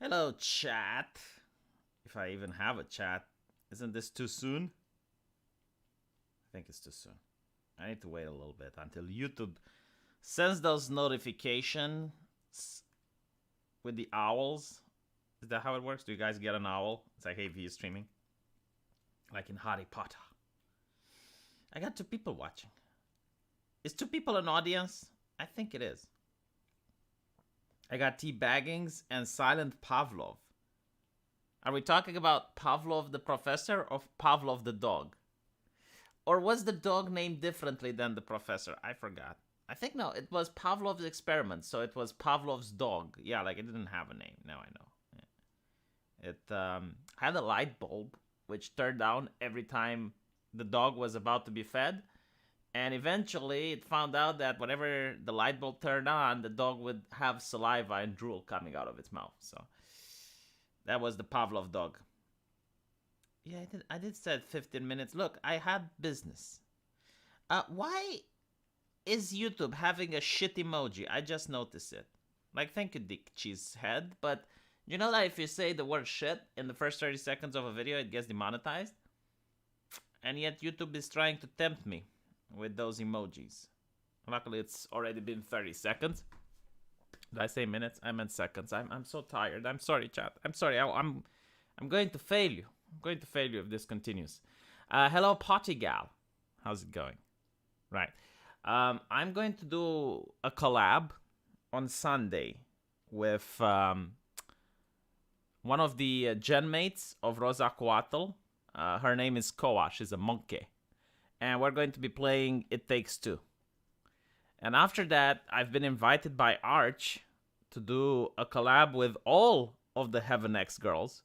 Hello, chat. If I even have a chat. Isn't this too soon? I think it's too soon. I need to wait a little bit until YouTube sends those notifications with the owls. Is that how it works? Do you guys get an owl? It's like, hey, V is streaming. Like in Harry Potter. I got 2 people watching. Is 2 people an audience? I think it is. I got T Baggings and Silent Pavlov. Are we talking about Pavlov the professor or Pavlov the dog? Or was the dog named differently than the professor? I forgot. I think no, it was Pavlov's experiment, so it was Pavlov's dog. Yeah, like it didn't have a name. Now I know. Yeah. It had a light bulb which turned on every time the dog was about to be fed. And eventually it found out that whenever the light bulb turned on, the dog would have saliva and drool coming out of its mouth. So that was the Pavlov dog. Yeah, I did said 15 minutes. Look, I had business. Why is YouTube having a shit emoji? I just noticed it. Like, thank you, Dick Cheesehead. But you know that if you say the word shit in the first 30 seconds of a video, it gets demonetized? And yet YouTube is trying to tempt me with those emojis. Luckily, it's already been 30 seconds. Did I say minutes? I meant seconds. I'm so tired. I'm sorry, chat. I'm sorry. I'm going to fail you. I'm going to fail you if this continues. Hello, Potty Gal. How's it going? Right. I'm going to do a collab on Sunday with one of the gen mates of Rosa Coatl. Her name is Koa. She's a monkey. And we're going to be playing It Takes Two. And after that, I've been invited by Arch to do a collab with all of the Heaven X girls.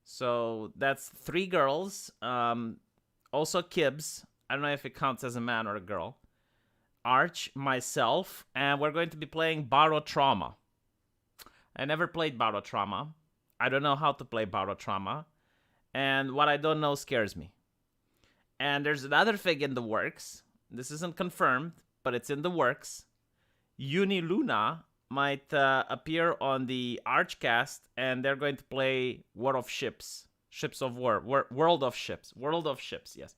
So that's 3 girls. Also Kibbs. I don't know if it counts as a man or a girl. Arch, myself, and we're going to be playing Barotrauma. I never played Barotrauma. I don't know how to play Barotrauma. And what I don't know scares me. And there's another thing in the works. This isn't confirmed, but it's in the works. Uni Luna might appear on the Archcast, and they're going to play War of Ships. Ships of War. World of Ships. World of Ships, yes.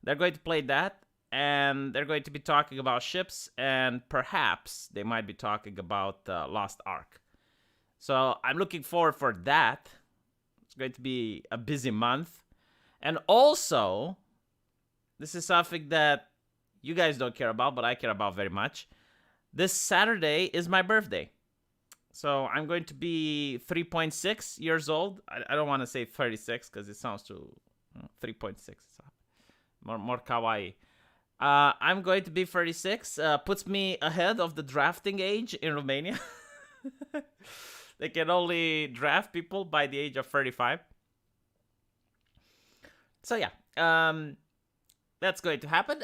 They're going to play that, and they're going to be talking about ships, and perhaps they might be talking about Lost Ark. So I'm looking forward for that. It's going to be a busy month. And also, this is something that you guys don't care about, but I care about very much. This Saturday is my birthday. So I'm going to be 3.6 years old. I don't want to say 36 because it sounds too... 3.6. More kawaii. I'm going to be 36. Puts me ahead of the drafting age in Romania. They can only draft people by the age of 35. So yeah. That's going to happen.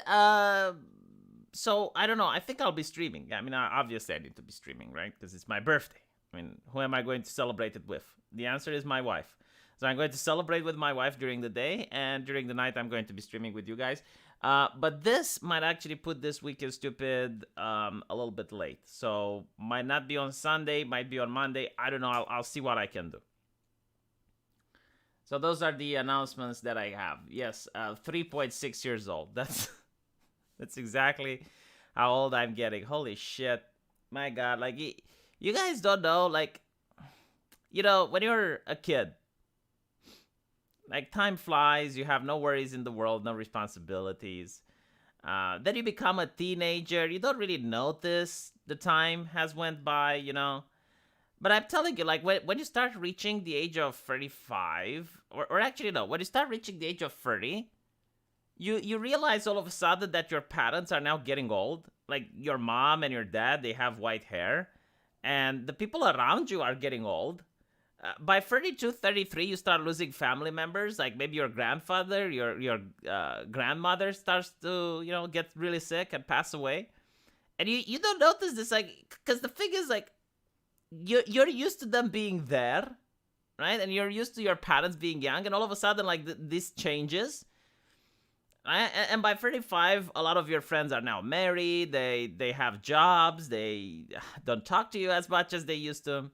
So I don't know. I think I'll be streaming. I mean, obviously I need to be streaming, right? Because it's my birthday. I mean, who am I going to celebrate it with? The answer is my wife. So I'm going to celebrate with my wife during the day, and during the night I'm going to be streaming with you guys. But this might actually put This Week is Stupid a little bit late. So might not be on Sunday, might be on Monday. I don't know. I'll see what I can do. So those are the announcements that I have. Yes, 3.6 years old. That's exactly how old I'm getting. Holy shit. My God. Like, you guys don't know, like, you know, when you're a kid, like, time flies. You have no worries in the world, no responsibilities. Then you become a teenager. You don't really notice the time has went by, you know. But I'm telling you, like, when you start reaching the age of 35, or actually, no, when you start reaching the age of 30, you realize all of a sudden that your parents are now getting old. Like, your mom and your dad, they have white hair. And the people around you are getting old. By 32, 33, you start losing family members. Like, maybe your grandfather, your grandmother starts to, you know, get really sick and pass away. And you don't notice this, like, because the thing is, like, you're used to them being there, right? And you're used to your parents being young, and all of a sudden, like, this changes. Right? And by 35, a lot of your friends are now married. They have jobs. They don't talk to you as much as they used to.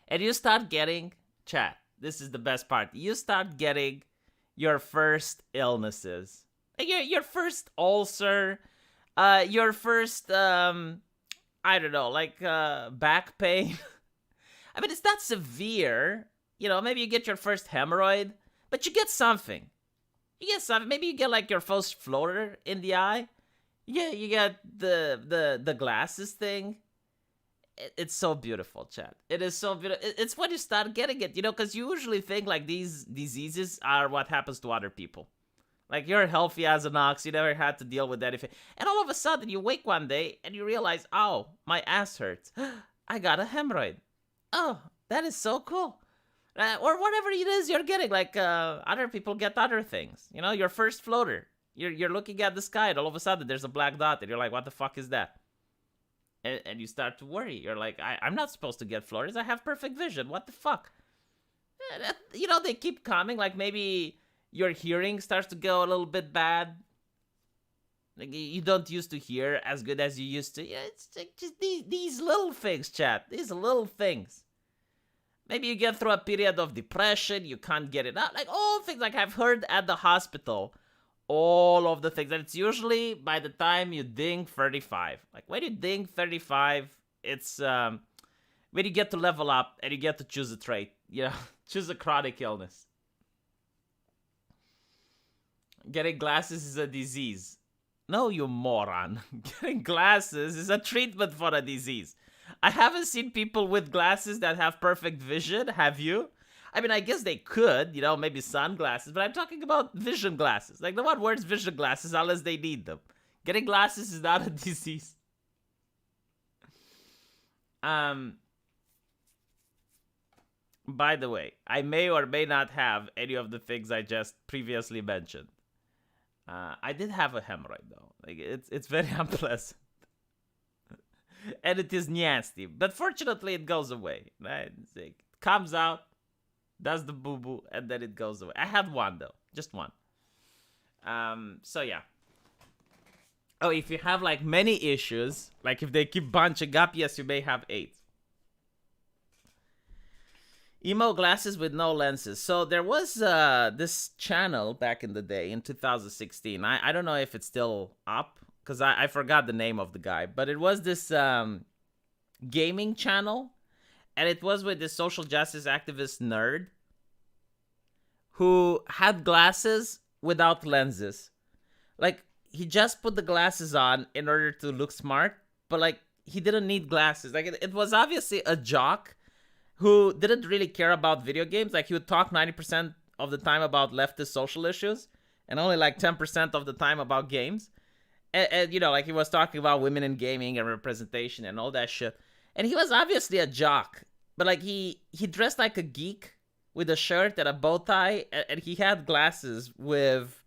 and you start getting, chat, this is the best part, you start getting your first illnesses. Your first ulcer, your first, I don't know, like back pain. I mean, it's not severe. You know, maybe you get your first hemorrhoid, but you get something. You get something. Maybe you get like your first floater in the eye. Yeah, you get the glasses thing. It's so beautiful, chat. It is so beautiful. It's when you start getting it, you know, because you usually think like these diseases are what happens to other people. Like you're healthy as an ox, you never had to deal with anything. And all of a sudden you wake one day and you realize, oh, my ass hurts. I got a hemorrhoid. Oh, that is so cool. Or whatever it is you're getting. Like other people get other things. You know, your first floater. You're looking at the sky and all of a sudden there's a black dot and you're like, what the fuck is that? And you start to worry. You're like, I'm not supposed to get floaters. I have perfect vision. What the fuck? You know, they keep coming. Like maybe your hearing starts to go a little bit bad. Like you don't used to hear as good as you used to. Yeah, it's just these little things, chat. These little things. Maybe you get through a period of depression. You can't get it out. Like all things. Like I've heard at the hospital, all of the things. And it's usually by the time you ding 35. Like when you ding 35, it's when you get to level up and you get to choose a trait. You know, choose a chronic illness. Getting glasses is a disease. No, you moron. Getting glasses is a treatment for a disease. I haven't seen people with glasses that have perfect vision. Have you? I mean, I guess they could, you know, maybe sunglasses, but I'm talking about vision glasses. Like, no one wears vision glasses unless they need them. Getting glasses is not a disease. By the way, I may or may not have any of the things I just previously mentioned. I did have a hemorrhoid though. Like it's very unpleasant. And it is nasty. But fortunately it goes away. Right? It comes out, does the boo-boo, and then it goes away. I had one though. Just one. So yeah. Oh, if you have like many issues, like if they keep bunching up, yes, you may have 8. Emo glasses with no lenses. So there was this channel back in the day in 2016. I don't know if it's still up because I forgot the name of the guy. But it was this gaming channel. And it was with this social justice activist nerd who had glasses without lenses. Like he just put the glasses on in order to look smart. But like he didn't need glasses. Like it was obviously a jock who didn't really care about video games. Like he would talk 90% of the time about leftist social issues and only like 10% of the time about games. And you know, like he was talking about women in gaming and representation and all that shit. And he was obviously a jock, but like he dressed like a geek with a shirt and a bow tie, and he had glasses with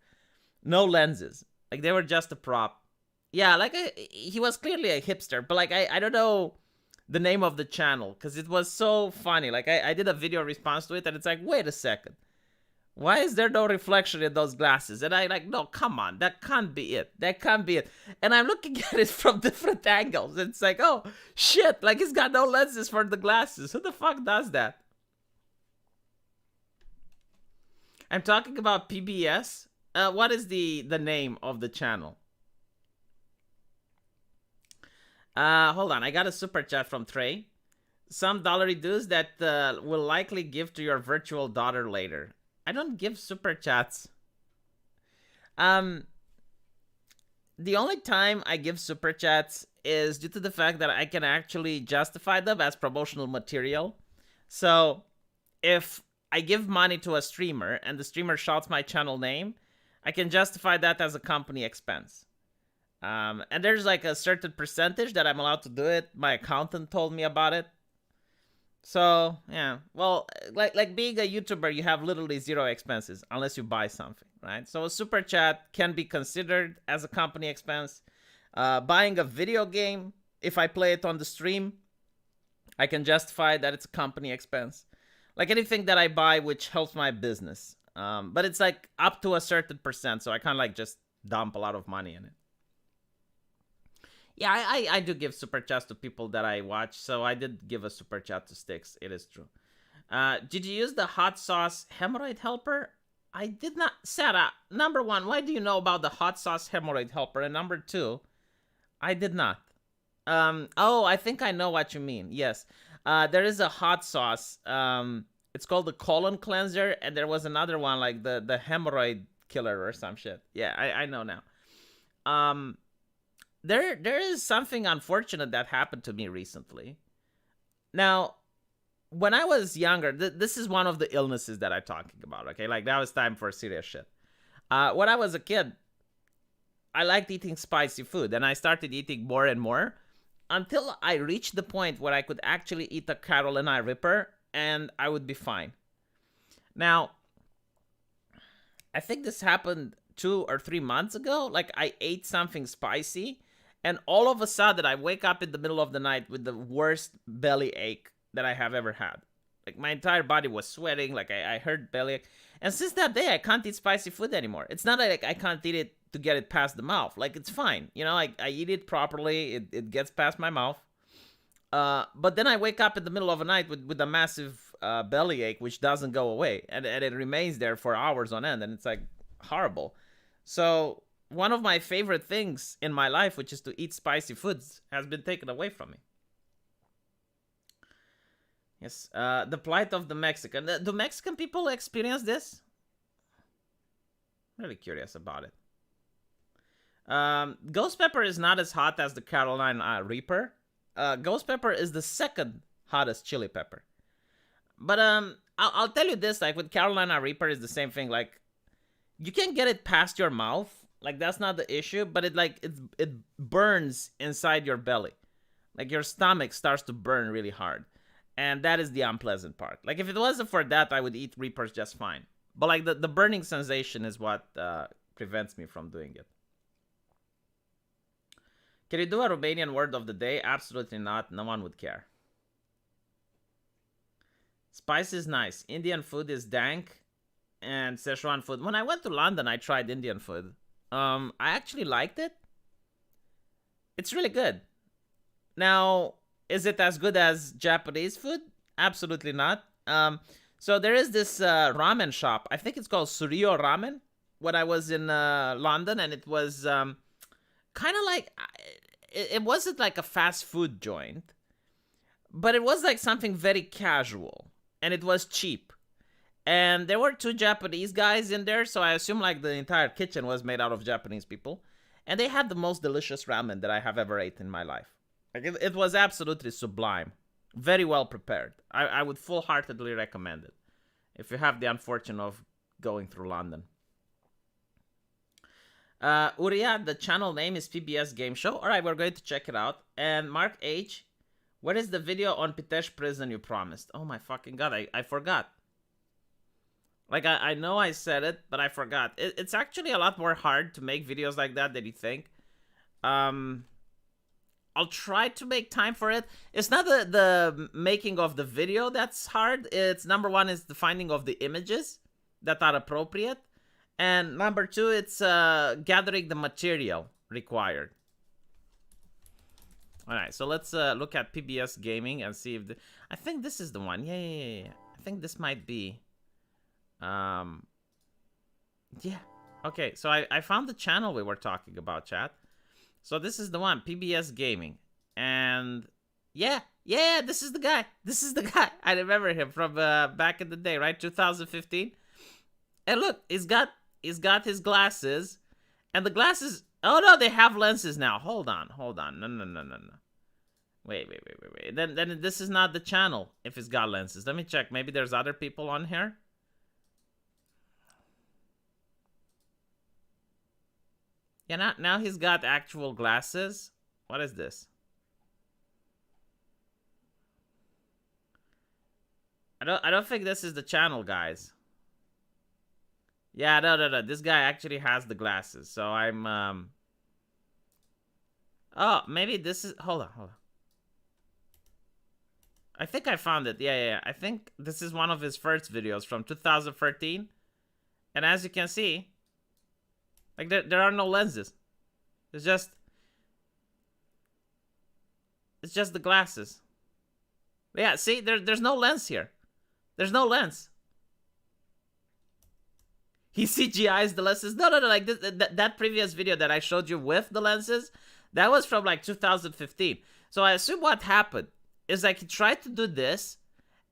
no lenses. Like they were just a prop. Yeah, like he was clearly a hipster, but like I don't know the name of the channel because it was so funny. Like I did a video response to it and it's like, wait a second, why is there no reflection in those glasses? And I like, no, come on, that can't be it. That can't be it. And I'm looking at it from different angles. It's like, oh shit, like he's got no lenses for the glasses. Who the fuck does that? I'm talking about PBS. What is the name of the channel? Hold on, I got a super chat from Trey. Some dollary dues that will likely give to your virtual daughter later. I don't give super chats. The only time I give super chats is due to the fact that I can actually justify them as promotional material. So, if I give money to a streamer and the streamer shouts my channel name, I can justify that as a company expense. And there's like a certain percentage that I'm allowed to do it. My accountant told me about it. So, yeah. Well, like being a YouTuber, you have literally 0 expenses unless you buy something, right? So a super chat can be considered as a company expense. Buying a video game, if I play it on the stream, I can justify that it's a company expense. Like anything that I buy which helps my business. But it's like up to a certain percent, so I can't like just dump a lot of money in it. Yeah, I do give super chats to people that I watch, so I did give a super chat to Styx. It is true. Did you use the hot sauce hemorrhoid helper? I did not. Sarah, number one, why do you know about the hot sauce hemorrhoid helper? And number two, I did not. Oh, I think I know what you mean. Yes. There is a hot sauce. It's called the colon cleanser, and there was another one like the hemorrhoid killer or some shit. Yeah, I know now. There is something unfortunate that happened to me recently. Now, when I was younger, this is one of the illnesses that I'm talking about. Okay, like now it's time for serious shit. When I was a kid, I liked eating spicy food, and I started eating more and more until I reached the point where I could actually eat a Carolina Reaper and I would be fine. Now, I think this happened 2 or 3 months ago. Like, I ate something spicy, and all of a sudden, I wake up in the middle of the night with the worst belly ache that I have ever had. Like, my entire body was sweating. Like, I heard belly ache. And since that day, I can't eat spicy food anymore. It's not like I can't eat it to get it past the mouth. Like, it's fine. You know, I eat it properly. It gets past my mouth. But then I wake up in the middle of the night with a massive belly ache, which doesn't go away. And it remains there for hours on end. And it's, like, horrible. So one of my favorite things in my life, which is to eat spicy foods, has been taken away from me. Yes, the plight of the Mexican. Do Mexican people experience this? I'm really curious about it. Ghost pepper is not as hot as the Carolina Reaper. Ghost pepper is the second hottest chili pepper. But I'll tell you this, like with Carolina Reaper is the same thing. Like, you can get it past your mouth. Like, that's not the issue, but it burns inside your belly. Like, your stomach starts to burn really hard. And that is the unpleasant part. Like, if it wasn't for that, I would eat Reapers just fine. But, like, the burning sensation is what prevents me from doing it. Can you do a Romanian word of the day? Absolutely not. No one would care. Spice is nice. Indian food is dank. And Szechuan food. When I went to London, I tried Indian food. I actually liked it. It's really good. Now, is it as good as Japanese food? Absolutely not. So there is this ramen shop. I think it's called Suryo Ramen. When I was in London, and it was kind of like, it wasn't like a fast food joint, but it was like something very casual, and it was cheap. And there were 2 Japanese guys in there, so I assume like the entire kitchen was made out of Japanese people. And they had the most delicious ramen that I have ever ate in my life. Like, it was absolutely sublime. Very well prepared. I would full-heartedly recommend it if you have the unfortune of going through London. Uriah, the channel name is PBS Game Show. Alright, we're going to check it out. And Mark H, what is the video on Pitești prison you promised? Oh my fucking god, I forgot. Like, I know I said it, but I forgot. It's actually a lot more hard to make videos like that than you think. I'll try to make time for it. It's not the making of the video that's hard. It's number one is the finding of the images that are appropriate. And number 2, it's gathering the material required. Alright, so let's look at PBS Gaming and see if... I think this is the one. Yeah. I think this might be... Yeah. Okay, so I found the channel we were talking about, chat. So this is the one, PBS Gaming. And yeah, this is the guy. This is the guy. I remember him from back in the day, right? 2015. And look, he's got his glasses. And the glasses, oh no, they have lenses now. Hold on. No. Wait. Then this is not the channel if it's got lenses. Let me check. Maybe there's other people on here. Yeah, now he's got actual glasses. What is this? I don't think this is the channel, guys. Yeah, no. This guy actually has the glasses. So I'm oh, maybe this is... Hold on. I think I found it. Yeah. I think this is one of his first videos from 2013. And as you can see, like, there are no lenses. It's just the glasses. Yeah, see, there's no lens here. There's no lens. He CGI's the lenses. No. Like that previous video that I showed you with the lenses, that was from like 2015. So I assume what happened is like he tried to do this,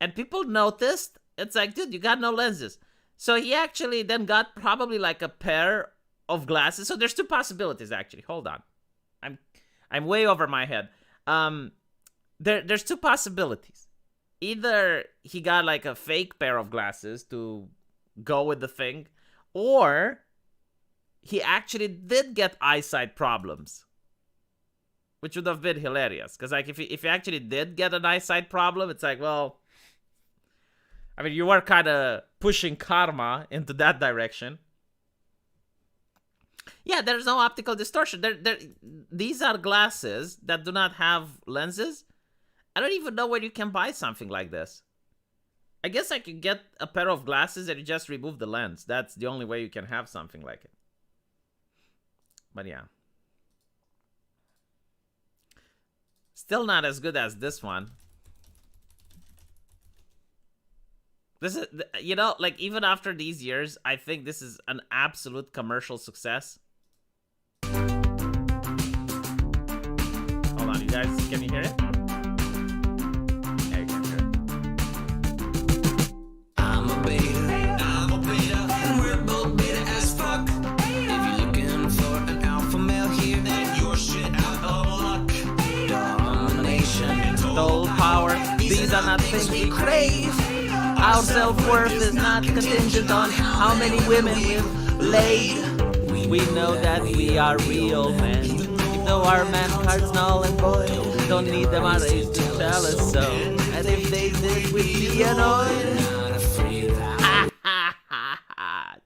and people noticed. It's like, dude, you got no lenses. So he actually then got probably like a pair of glasses. So there's two possibilities actually. Hold on, I'm way over my head. There's two possibilities. Either he got like a fake pair of glasses to go with the thing, or he actually did get eyesight problems, which would have been hilarious. Because like if he actually did get an eyesight problem, it's like, well, I mean, you were kind of pushing karma into that direction. Yeah, there's no optical distortion. These are glasses that do not have lenses. I don't even know where you can buy something like this. I guess I could get a pair of glasses and you just remove the lens. That's the only way you can have something like it. But yeah. Still not as good as this one. This is, you know, like even after these years, I think this is an absolute commercial success. Hold on, you guys, can you hear it? Yeah, you can hear it. I'm a beta, and we're both beta as fuck. If you're looking for an alpha male here, then you're shit out of luck. Domination, total power, these are not things we crave. Our self-worth is not contingent on how many women we've laid. We know that we are real men. Even though our man cards null and void, don't need them our age to tell us so. And if they did, we'd be annoyed. Ha ha ha ha.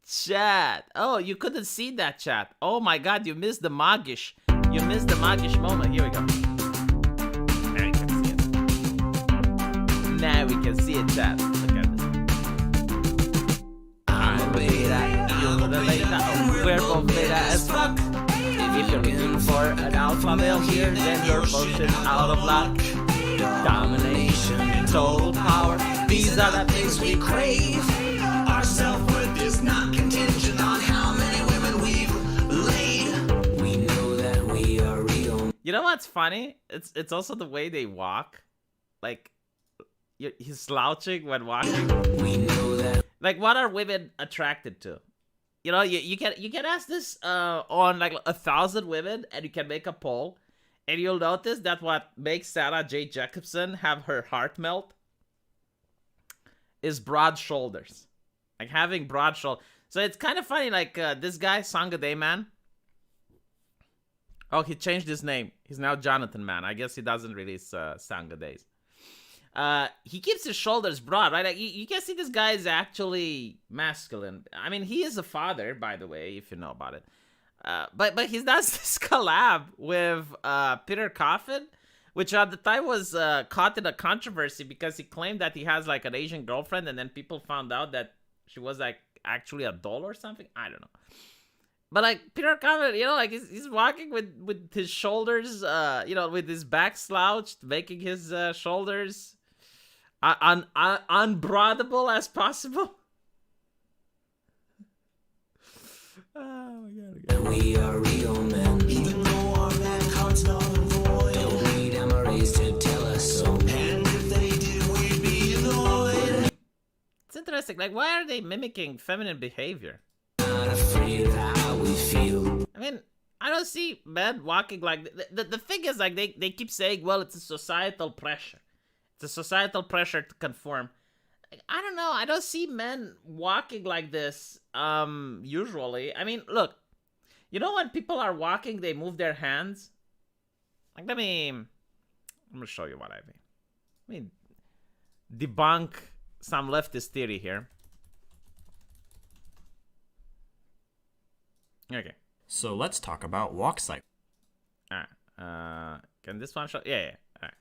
Chat. Oh, you couldn't see that, chat. Oh my god, you missed the Magish. You missed the Magish moment. Here we go. Now we can see it, chat. Look at this. I'm a beta, you're the beta, oh, we're both beta as fuck. If you're looking for an alpha male here, then you're bullshit out of luck. Domination, total power, these are the things we crave. Our self-worth is not contingent on how many women we've laid. We know that we are real. You know what's funny? It's also the way they walk. Like, he's slouching when walking. We know that. Like, what are women attracted to? You know, you can ask this on like 1,000 women, and you can make a poll, and you'll notice that what makes Sarah J. Jacobson have her heart melt is broad shoulders. Like having broad shoulders. So it's kind of funny. Like this guy, Sangade Man. Oh, he changed his name. He's now Jonathan Man. I guess he doesn't release Sangades. He keeps his shoulders broad, right? Like, you can see this guy is actually masculine. I mean, he is a father, by the way, if you know about it. But he does this collab with Peter Coffin, which at the time was caught in a controversy because he claimed that he has like an Asian girlfriend, and then people found out that she was like actually a doll or something. I don't know. But like Peter Coffin, you know, like he's walking with his shoulders, you know, with his back slouched, making his shoulders unbroadable as possible. Oh my god. We are real men. Even though our man cards null and void, don't need MRAs to tell us so. And if they did, we'd be annoyed. It's interesting. Like, why are they mimicking feminine behavior? Not afraid of how we feel. I mean, I don't see men walking like the thing is like they keep saying, well, it's a societal pressure. It's a societal pressure to conform. I don't know. I don't see men walking like this usually. I mean, look. You know when people are walking, they move their hands? Like, I'm going to show you what I mean. Let me debunk some leftist theory here. Okay. So let's talk about walk cycle. Can this one show? Yeah. All right.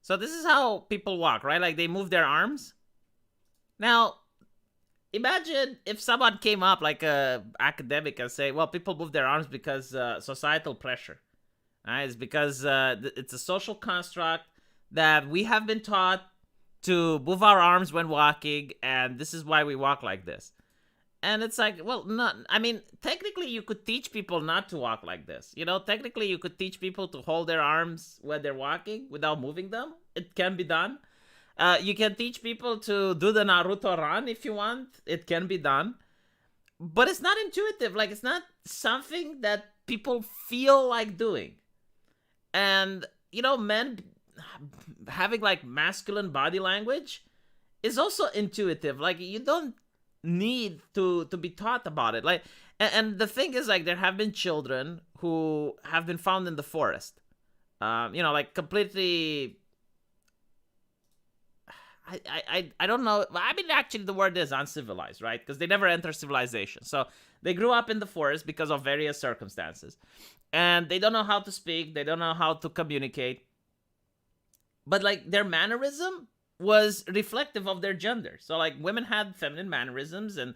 So this is how people walk, right? Like they move their arms. Now, imagine if someone came up like a academic and say, well, people move their arms because societal pressure. Right? It's because it's a social construct that we have been taught to move our arms when walking, and this is why we walk like this. And it's like, well, not. I mean, technically, you could teach people not to walk like this. Technically, you could teach people to hold their arms when they're walking without moving them. It can be done. You can teach people to do the Naruto run if you want. It can be done. But it's not intuitive. Like, it's not something that people feel like doing. And, men having, like, masculine body language is also intuitive. Like, you don't need to be taught about it. Like, and the thing is, like, there have been children who have been found in the forest. Like, completely... I don't know. I mean, actually, the word is uncivilized, right? Because they never enter civilization. So they grew up in the forest because of various circumstances. And they don't know how to speak. They don't know how to communicate. But, like, their mannerism was reflective of their gender. So, like, women had feminine mannerisms and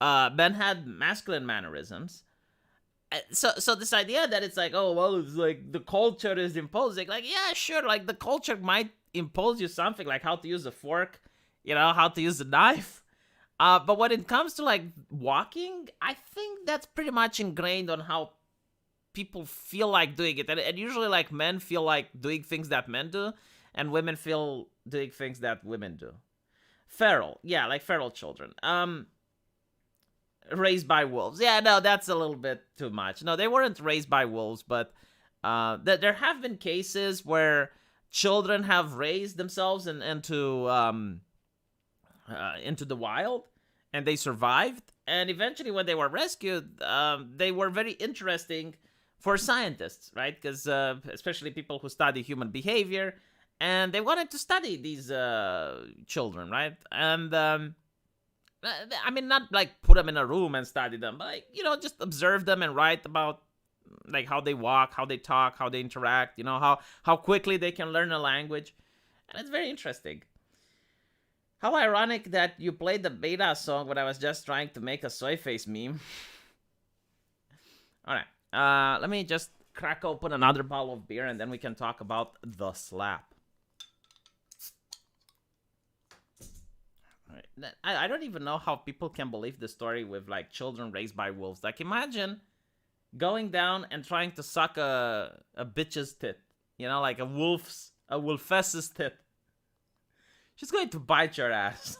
men had masculine mannerisms. So this idea that it's like, oh, well, it's like the culture is imposing. Like, yeah, sure. Like, the culture might impose you something, like how to use a fork, how to use a knife. But when it comes to, like, walking, I think that's pretty much ingrained on how people feel like doing it. And usually, like, men feel like doing things that men do, and women feel doing things that women do. Feral. Yeah, like feral children. Raised by wolves. Yeah, no, that's a little bit too much. No, they weren't raised by wolves, but there have been cases where children have raised themselves into the wild, and they survived. And eventually, when they were rescued, they were very interesting for scientists, right? Because especially people who study human behavior, and they wanted to study these children, right? And I mean, not like put them in a room and study them, but, like, just observe them and write about, like, how they walk, how they talk, how they interact, how quickly they can learn a language. And it's very interesting. How ironic that you played the beta song when I was just trying to make a soy face meme. All right. Let me just crack open another bottle of beer, and then we can talk about the slap. All right. I don't even know how people can believe the story with, like, children raised by wolves. Like, imagine going down and trying to suck a bitch's tit, like a wolfess's tit. She's going to bite your ass.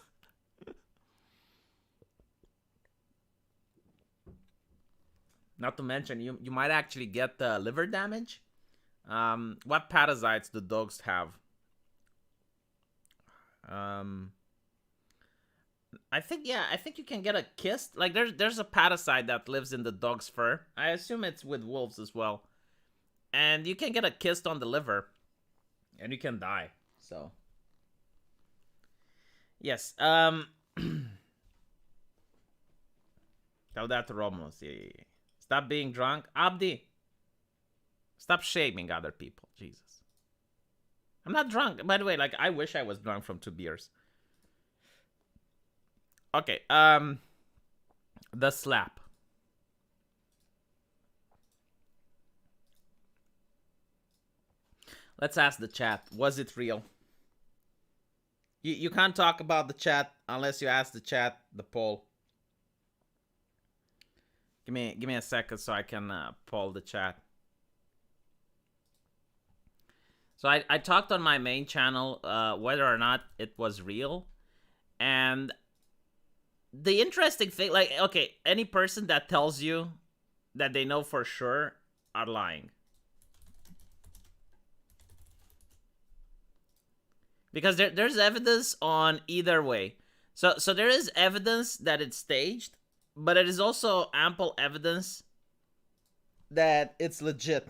Not to mention, you might actually get liver damage. What parasites do dogs have? I think you can get a kyst. Like, there's a parasite that lives in the dog's fur. I assume it's with wolves as well. And you can get a kyst on the liver, and you can die. So, yes. Tell that to Romulus. Yeah. Stop being drunk, Abdi. Stop shaming other people. Jesus. I'm not drunk. By the way, like, I wish I was drunk from 2 beers. Okay, the slap. Let's ask the chat. Was it real? You can't talk about the chat unless you ask the chat the poll. Give me a second so I can poll the chat. So I talked on my main channel whether or not it was real, and the interesting thing, like, okay, any person that tells you that they know for sure are lying. Because there's evidence on either way. So there is evidence that it's staged, but it is also ample evidence that it's legit.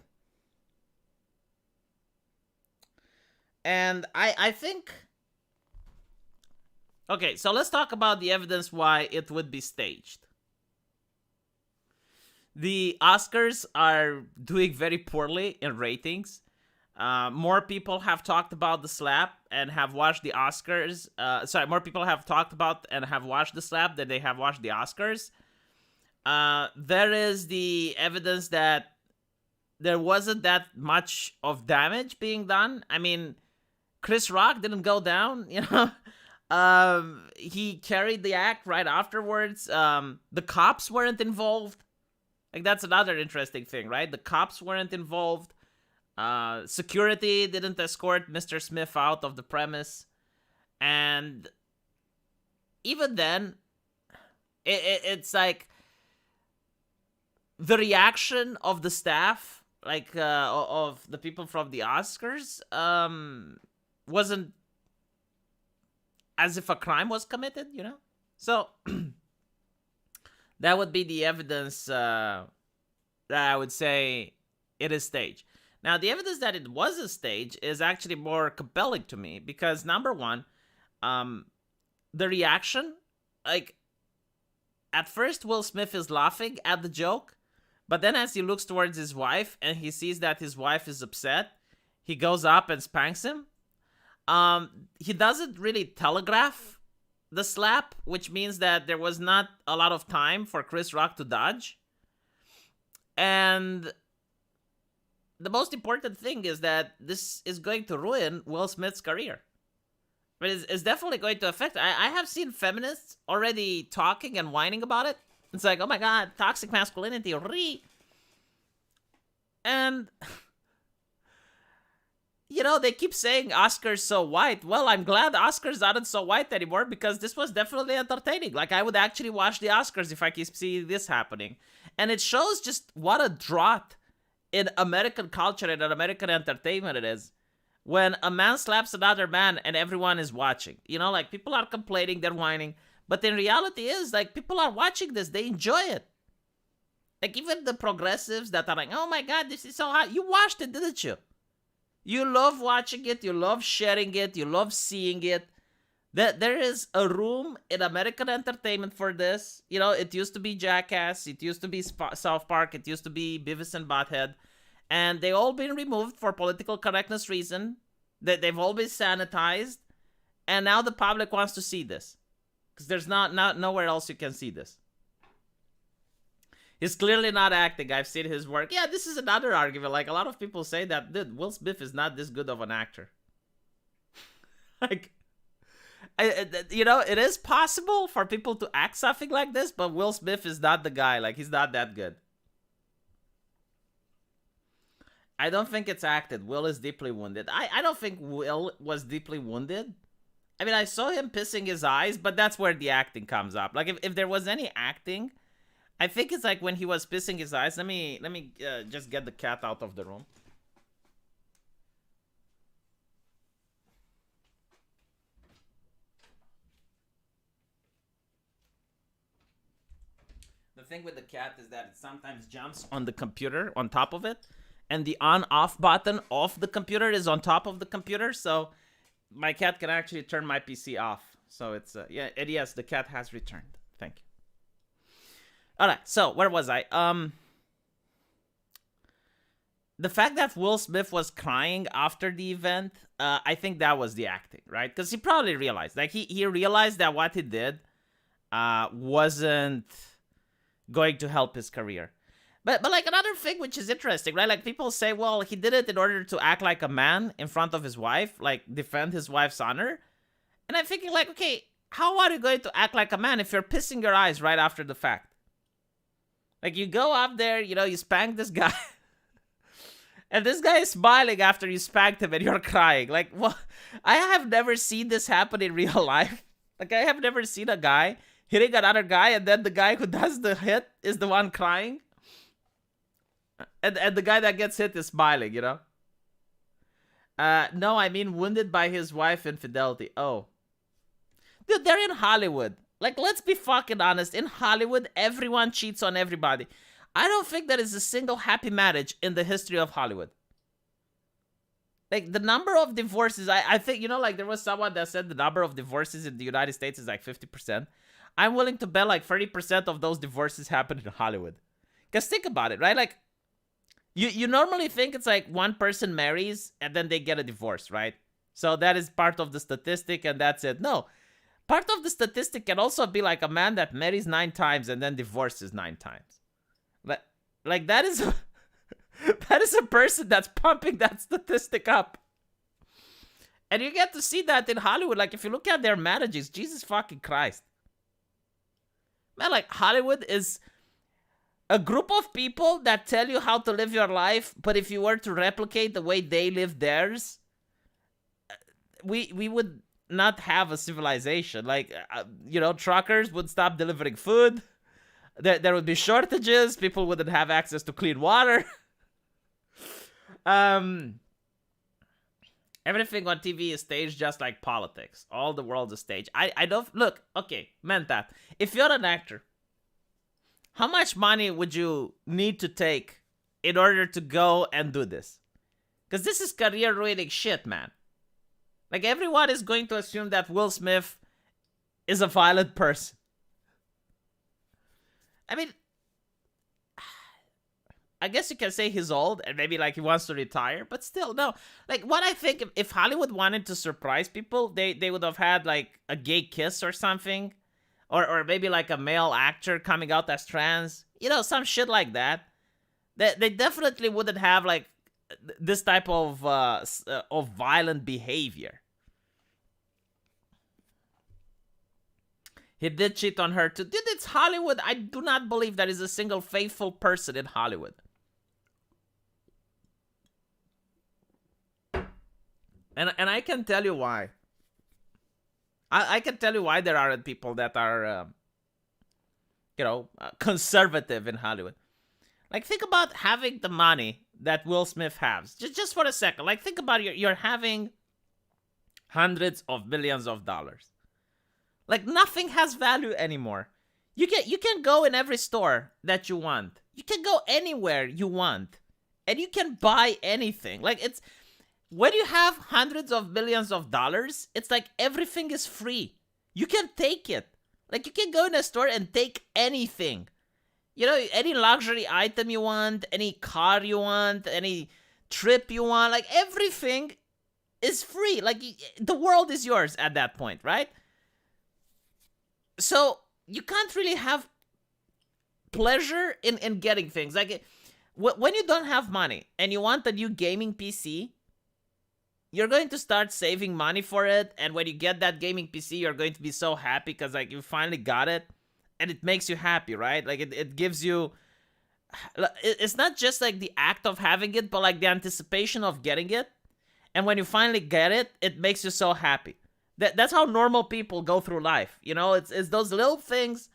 And I think... Okay, so let's talk about the evidence why it would be staged. The Oscars are doing very poorly in ratings. More people have talked about the slap and have watched the Oscars. More people have talked about and have watched the slap than they have watched the Oscars. There is the evidence that there wasn't that much of damage being done. I mean, Chris Rock didn't go down, he carried the act right afterwards. The cops weren't involved. Like, that's another interesting thing, right? The cops weren't involved. Security didn't escort Mr. Smith out of the premise. And even then, it's like the reaction of the staff, like of the people from the Oscars, wasn't as if a crime was committed, So that would be the evidence that I would say it is staged. Now, the evidence that it was a stage is actually more compelling to me because, number one, the reaction, like, at first Will Smith is laughing at the joke, but then as he looks towards his wife and he sees that his wife is upset, he goes up and spanks him. He doesn't really telegraph the slap, which means that there was not a lot of time for Chris Rock to dodge. And the most important thing is that this is going to ruin Will Smith's career. But it's definitely going to affect. I have seen feminists already talking and whining about it. It's like, oh my god, toxic masculinity. And, they keep saying Oscar's so white. Well, I'm glad Oscars aren't so white anymore because this was definitely entertaining. Like, I would actually watch the Oscars if I keep seeing this happening. And it shows just what a drought in American culture and in American entertainment it is. When a man slaps another man and everyone is watching. Like, people are complaining, they're whining. But in reality is, like, people are watching this. They enjoy it. Like, even the progressives that are like, oh my god, this is so hot. You watched it, didn't you? You love watching it. You love sharing it. You love seeing it. There is a room in American entertainment for this. It used to be Jackass. It used to be South Park. It used to be Beavis and Butthead. And they all been removed for political correctness reason. They've all been sanitized. And now the public wants to see this. Because there's not nowhere else you can see this. He's clearly not acting. I've seen his work. Yeah, this is another argument. Like, a lot of people say that, dude, Will Smith is not this good of an actor. Like, it is possible for people to act something like this, but Will Smith is not the guy. Like, he's not that good. I don't think it's acted. Will is deeply wounded. I don't think Will was deeply wounded. I mean, I saw him pissing his eyes, but that's where the acting comes up. Like, if there was any acting, I think it's like when he was pissing his eyes. Let me just get the cat out of the room. The thing with the cat is that it sometimes jumps on the computer, on top of it. And the on-off button of the computer is on top of the computer. So my cat can actually turn my PC off. So it's, yes, the cat has returned. Thank you. All right, so where was I? The fact that Will Smith was crying after the event, I think that was the acting, right? Because he probably realized, like, he realized that what he did wasn't going to help his career. But like, another thing which is interesting, right? Like, people say, well, he did it in order to act like a man in front of his wife, like defend his wife's honor. And I'm thinking, like, okay, how are you going to act like a man if you're pissing your eyes right after the fact? Like, you go up there, you spank this guy. And this guy is smiling after you spanked him and you're crying. Like, well, I have never seen this happen in real life. Like, I have never seen a guy hitting another guy and then the guy who does the hit is the one crying. And the guy that gets hit is smiling, No, I mean wounded by his wife infidelity. Oh. Dude, they're in Hollywood. Like, let's be fucking honest. In Hollywood, everyone cheats on everybody. I don't think there is a single happy marriage in the history of Hollywood. Like, the number of divorces, I think, like, there was someone that said the number of divorces in the United States is like 50%. I'm willing to bet like 30% of those divorces happen in Hollywood. Because think about it, right? Like, you normally think it's like one person marries and then they get a divorce, right? So that is part of the statistic and that's it. No. Part of the statistic can also be like a man that marries 9 times and then divorces 9 times. Like that is a person that's pumping that statistic up. And you get to see that in Hollywood. Like, if you look at their marriages, Jesus fucking Christ. Man, like, Hollywood is a group of people that tell you how to live your life, but if you were to replicate the way they live theirs, we would not have a civilization. Like, truckers would stop delivering food. There would be shortages. People wouldn't have access to clean water. Everything on TV is staged just like politics. All the world's a stage. I don't... Look, okay, meant that. If you're an actor, how much money would you need to take in order to go and do this? Because this is career-ruining shit, man. Like, everyone is going to assume that Will Smith is a violent person. I mean, I guess you can say he's old and maybe like he wants to retire, but still, no. Like, what I think, if Hollywood wanted to surprise people, they would have had like a gay kiss or something, or maybe like a male actor coming out as trans, some shit like that. They definitely wouldn't have like this type of violent behavior. He did cheat on her too. Dude, it's Hollywood. I do not believe there is a single faithful person in Hollywood. And I can tell you why. I can tell you why there aren't people that are, conservative in Hollywood. Like, think about having the money that Will Smith has. Just for a second. Like, think about you're having hundreds of millions of dollars. Like, nothing has value anymore. You can go in every store that you want. You can go anywhere you want. And you can buy anything. Like, it's... When you have hundreds of millions of dollars, it's like everything is free. You can take it. Like, you can go in a store and take anything. Any luxury item you want, any car you want, any trip you want. Like, everything is free. Like, the world is yours at that point, right? So, you can't really have pleasure in getting things. Like, when you don't have money and you want a new gaming PC, you're going to start saving money for it. And when you get that gaming PC, you're going to be so happy because, like, you finally got it. And it makes you happy, right? Like, it gives you... It's not just, like, the act of having it, but, like, the anticipation of getting it. And when you finally get it, it makes you so happy. That's how normal people go through life. It's those little things,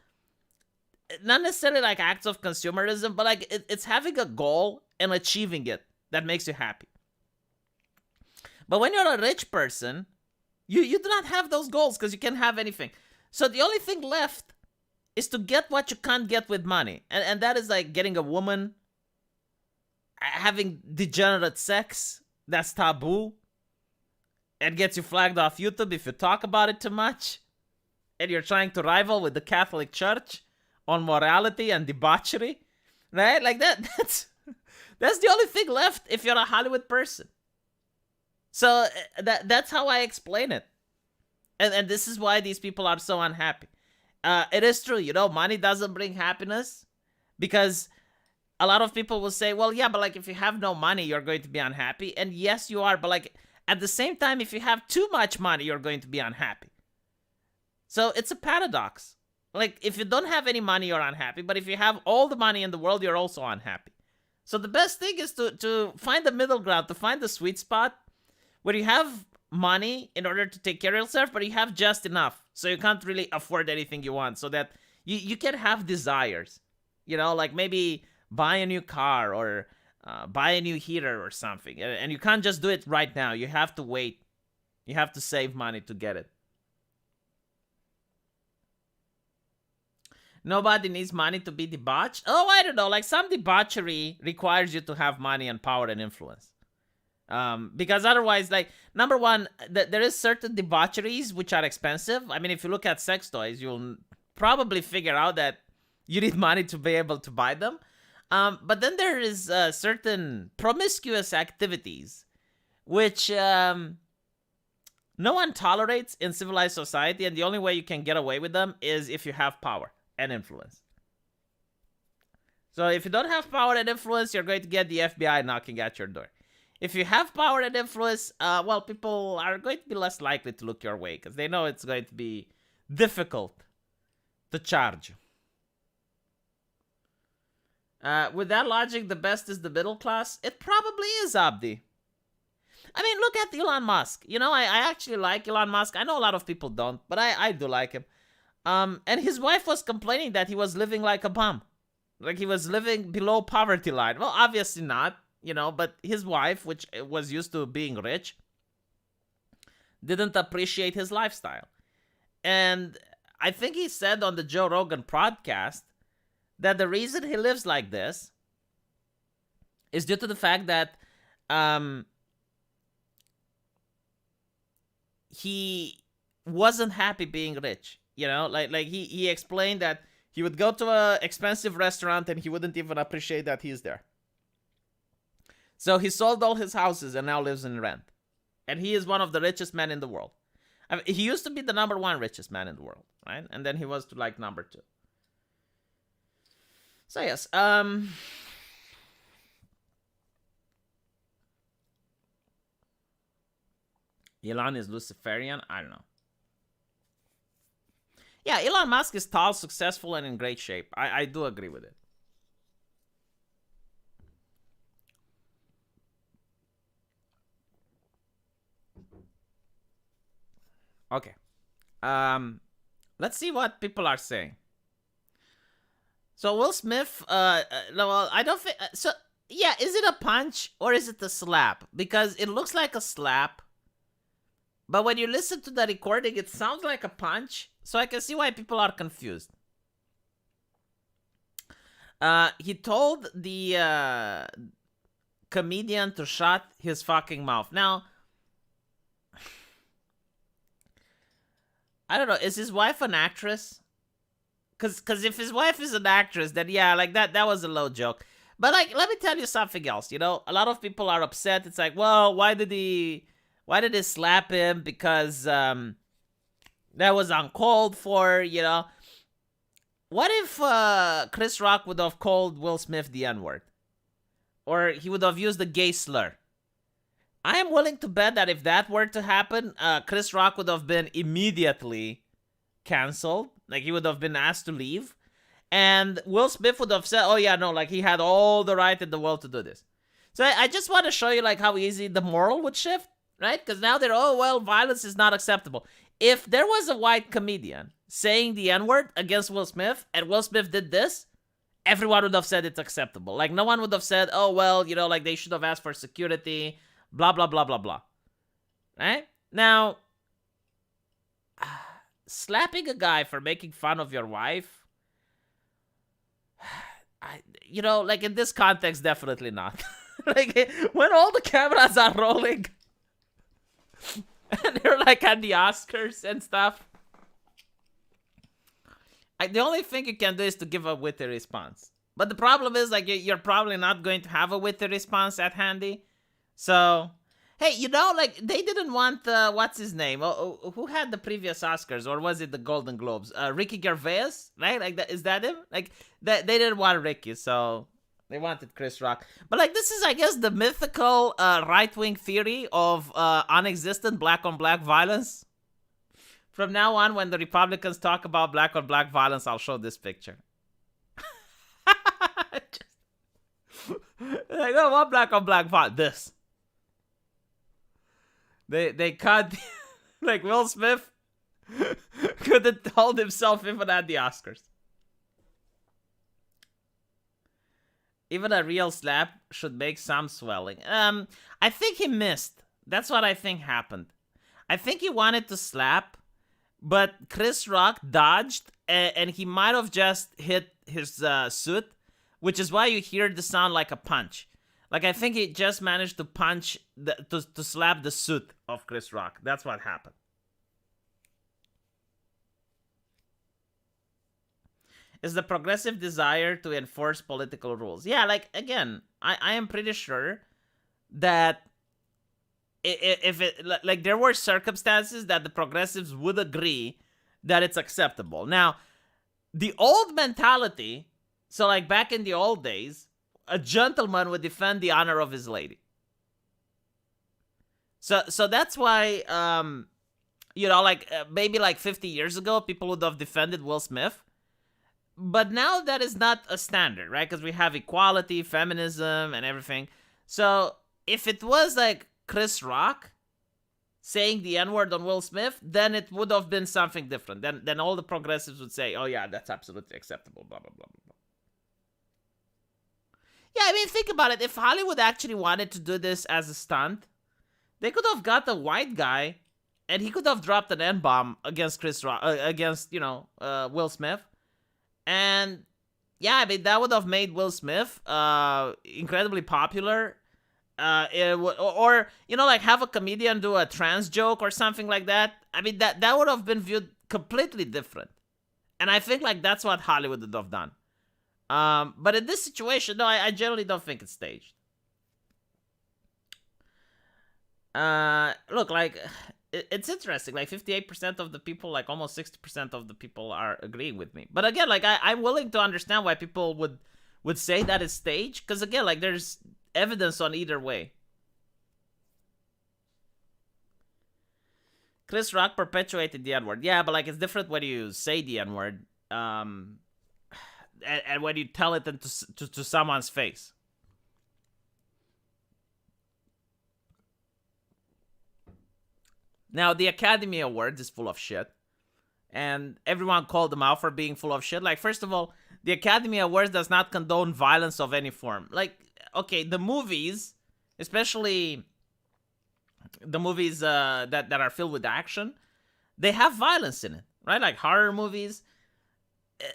not necessarily like acts of consumerism, but like it's having a goal and achieving it that makes you happy. But when you're a rich person, you do not have those goals because you can't have anything. So the only thing left is to get what you can't get with money. And that is like getting a woman, having degenerate sex, that's taboo. And gets you flagged off YouTube if you talk about it too much. And you're trying to rival with the Catholic Church on morality and debauchery. Right? Like that's the only thing left if you're a Hollywood person. So that's how I explain it. And this is why these people are so unhappy. It is true, money doesn't bring happiness. Because a lot of people will say, well, yeah, but like if you have no money, you're going to be unhappy. And yes, you are. But like... At the same time, if you have too much money, you're going to be unhappy. So it's a paradox. Like, if you don't have any money, you're unhappy. But if you have all the money in the world, you're also unhappy. So the best thing is to find the middle ground, to find the sweet spot where you have money in order to take care of yourself, but you have just enough. So you can't really afford anything you want. So that you can have desires. Like maybe buy a new car or... buy a new heater or something. And you can't just do it right now. You have to wait. You have to save money to get it. Nobody needs money to be debauched. Oh, I don't know. Like, some debauchery requires you to have money and power and influence. Because otherwise, like, number one, there is certain debaucheries which are expensive. I mean, if you look at sex toys, you'll probably figure out that you need money to be able to buy them. But then there is certain promiscuous activities which no one tolerates in civilized society, and the only way you can get away with them is if you have power and influence. So if you don't have power and influence, you're going to get the FBI knocking at your door. if you have power and influence, well, people are going to be less likely to look your way because they know it's going to be difficult to charge. With that logic, the best is the middle class. It probably is, Abdi. I mean, look at Elon Musk. You know, I actually like Elon Musk. I know a lot of people don't, but I do like him. And his wife was complaining that he was living like a bum. Like he was living below poverty line. Well, obviously not, you know, but his wife, which was used to being rich, didn't appreciate his lifestyle. And I think he said on the Joe Rogan podcast that the reason he lives like this is due to the fact that he wasn't happy being rich. You know, like he explained that he would go to an expensive restaurant and he wouldn't even appreciate that he's there. So he sold all his houses and now lives in rent. And he is one of the richest men in the world. I mean, he used to be the number one richest man in the world, right? And then he was to like number 2. So yes, Elon is Luciferian? I don't know. Yeah, Elon Musk is tall, successful, and in great shape. I do agree with it. Okay. Let's see what people are saying. So Will Smith, well, I don't think, so, yeah, is it a punch or is it a slap? Because it looks like a slap, but when you listen to the recording, it sounds like a punch, so I can see why people are confused. He told the comedian to shut his fucking mouth. Now, I don't know, is his wife an actress? Cause if his wife is an actress, then yeah, like that was a low joke. But like, let me tell you something else. You know, a lot of people are upset. It's like, well, why did he slap him? Because that was uncalled for. You know, what if Chris Rock would have called Will Smith the N-word, or he would have used a gay slur? I am willing to bet that if that were to happen, Chris Rock would have been immediately canceled. Like, he would have been asked to leave. And Will Smith would have said, oh yeah, no, like he had all the right in the world to do this. So I just want to show you like how easy the moral would shift, right? Because now they're, oh, well, violence is not acceptable. If there was a white comedian saying the N-word against Will Smith and Will Smith did this, everyone would have said it's acceptable. Like, no one would have said, oh, well, you know, like they should have asked for security, blah, blah, blah, blah, blah. Right? Now, slapping a guy for making fun of your wife, you know, like in this context, definitely not. Like when all the cameras are rolling and they're like at the Oscars and stuff, the only thing you can do is to give a witty response. But the problem is, like, you're probably not going to have a witty response at handy. So, hey, you know, like, they didn't want, what's his name? Who had the previous Oscars? Or was it the Golden Globes? Ricky Gervais, right? Like, is that him? Like, they didn't want Ricky, so they wanted Chris Rock. But, like, this is, I guess, the mythical right-wing theory of non-existent black-on-black violence. From now on, when the Republicans talk about black-on-black violence, I'll show this picture. Like, oh, what black-on-black violence? This. They cut, like, Will Smith couldn't hold himself even at the Oscars. Even a real slap should make some swelling. I think he missed. That's what I think happened. I think he wanted to slap, but Chris Rock dodged, and he might have just hit his suit, which is why you hear the sound like a punch. Like, I think he just managed to punch, to slap the suit of Chris Rock. That's what happened. Is the progressive desire to enforce political rules. Yeah, like, again, I am pretty sure that if it, like, there were circumstances that the progressives would agree that it's acceptable. Now, the old mentality, so, like, back in the old days, a gentleman would defend the honor of his lady. So that's why like maybe like 50 years ago people would have defended Will Smith. But now that is not a standard, right? Because we have equality, feminism, and everything. So if it was like Chris Rock saying the N-word on Will Smith, then it would have been something different. Then all the progressives would say, oh yeah, that's absolutely acceptable, blah, blah, blah, blah, blah. Yeah, I mean, think about it. If Hollywood actually wanted to do this as a stunt, they could have got a white guy, and he could have dropped an N-bomb against Chris Rock, against, Will Smith. And yeah, I mean, that would have made Will Smith incredibly popular. Or like have a comedian do a trans joke or something like that. I mean, that would have been viewed completely different. And I think like that's what Hollywood would have done. But in this situation, no, I generally don't think it's staged. Look, like, it's interesting. Like 58% of the people, like almost 60% of the people are agreeing with me. But again, like I'm willing to understand why people would say that it's staged. Because again, like there's evidence on either way. Chris Rock perpetuated the N-word. Yeah, but like it's different when you say the N-word. And when you tell it to someone's face. Now, the Academy Awards is full of shit. And everyone called them out for being full of shit. Like, first of all, the Academy Awards does not condone violence of any form. Like, okay, the movies, especially the movies that are filled with action, they have violence in it, right? Like horror movies.